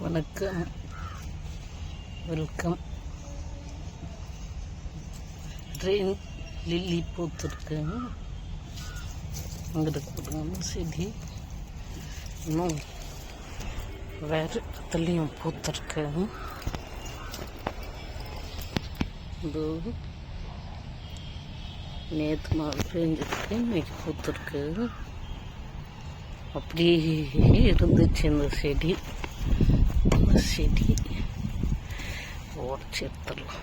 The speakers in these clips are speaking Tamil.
வணக்கம், வெல்கம். Rain lily பூத்துருக்கு. அங்கே கொடுங்க செடி இன்னும் வேறு இடத்துலையும் பூத்துருக்கு. இது நேற்று மழை பெஞ்சிருக்கு, இன்னைக்கு பூத்துருக்கு. அப்படியே இருந்துச்சு இந்த செடி. உடச்சி எடுத்துடலாம்.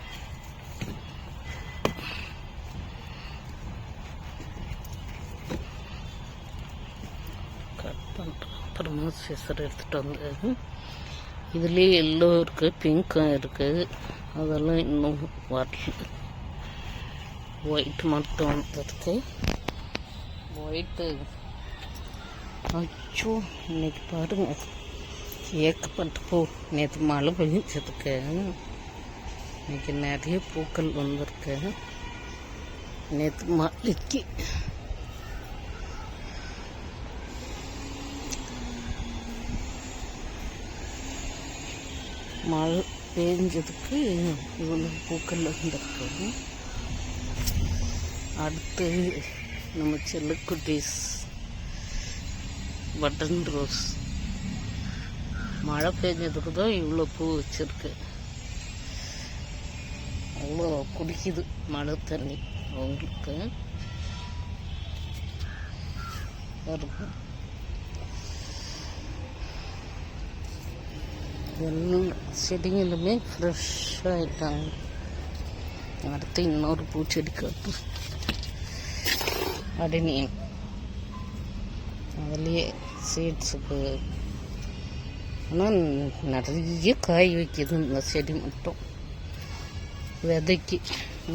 கட் பண்ணுறோம். அப்புறமா சிசர் எடுத்துகிட்டு வந்து இதுலேயே எல்லோ இருக்குது, பிங்க்கும் இருக்குது. அதெல்லாம் இன்னும் வரல. ஒயிட் மட்டும் வந்துருக்கு. ஒயிட்டு அச்சோ, இன்னைக்கு பாருங்க ஏக்கப்பட்ட பூ. நேற்று மழை பெஞ்சதுக்கு இன்னைக்கு நிறைய பூக்கள் வந்திருக்கு. நேற்று மழைக்கு மழை பெஞ்சதுக்கு இவ்வளோ பூக்கள் வந்திருக்கு. அடுத்து நம்ம செல்லக்குட்டீஸ் பட்டன் ரோஸ் மழை பெஞ்சதுக்கு தான் இவ்வளோ பூ வச்சிருக்கு. அவ்வளோ குடிக்குது மழை தண்ணி அவங்களுக்கு. எல்லா செடிங்களுமே ஃப்ரெஷ்ஷாகிட்டாங்க. அடுத்து இன்னொரு பூச்செடி காட்டு அடனியன். அதுலேயே சீட்ஸுக்கு ஆனால் நிறைய காய் வைக்கிது. இந்த செடி மட்டும் விதைக்கு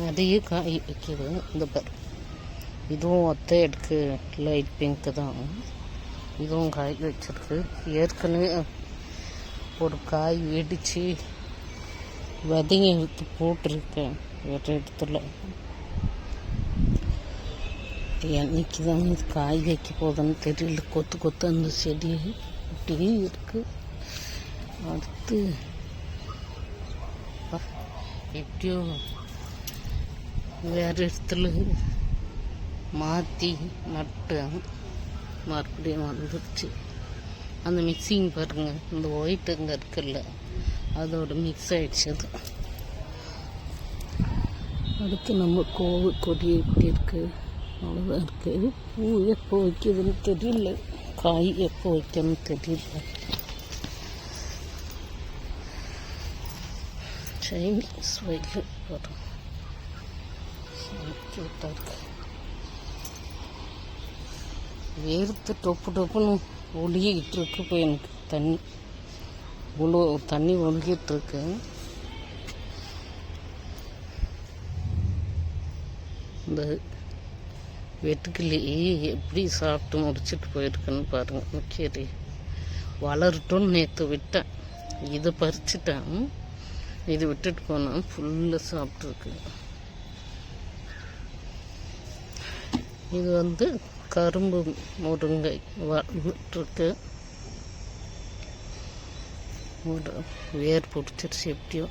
நிறைய காய் வைக்கிது. இந்த பேர் இதுவும் ஒத்த எடுக்கு லைட் பிங்க்கு தான். இதுவும் காய் வச்சிருக்கு. ஏற்கனவே ஒரு காய் வெடித்து விதைங்க எடுத்து போட்டிருக்கேன் வேறு இடத்துல. என்னைக்கு தான் இது காய் வைக்க போதுன்னு தெரியல. கொத்து அந்த செடி இப்படி இருக்குது. அடுத்து எப்படியோ வேறு இடத்துல மாற்றி நட்டு மறுபடியும் வந்துடுச்சு. அந்த மிக்சிங் பாருங்கள், இந்த ஒயிட் அங்கே இருக்குல்ல, அதோட மிக்ஸ் ஆகிடுச்சு அது. அடுத்து நம்ம கோவை கொடி எப்படி இருக்குது, அவ்வளோதான் இருக்குது. பூ எப்போ வைக்கிறதுன்னு தெரியல, காய் எப்போ வைக்கணும்னு தெரியல. சைனீஸ் வயல் வரும் க்யூட்டாக இருக்கு. வேர்த்து டொப்புன்னு ஒழுகிட்டு இருக்கு. இப்போ எனக்கு தண்ணி ஒழுகிட்டு இருக்கு. இந்த வெட்டுக்கிளி எப்படி சாப்பிட்டு முடிச்சுட்டு போயிருக்குன்னு பாருங்கள். சரி வளரட்டும்னு நேற்று விட்டேன், இதை பறிச்சுட்டேன். இது விட்டுட்டு போனால் ஃபுல்லாக சாப்பிட்ருக்கு. இது வந்து கரும்பு முருங்கை விட்டுருக்கு. வேர் பிடிச்சிருச்சு எப்படியோ.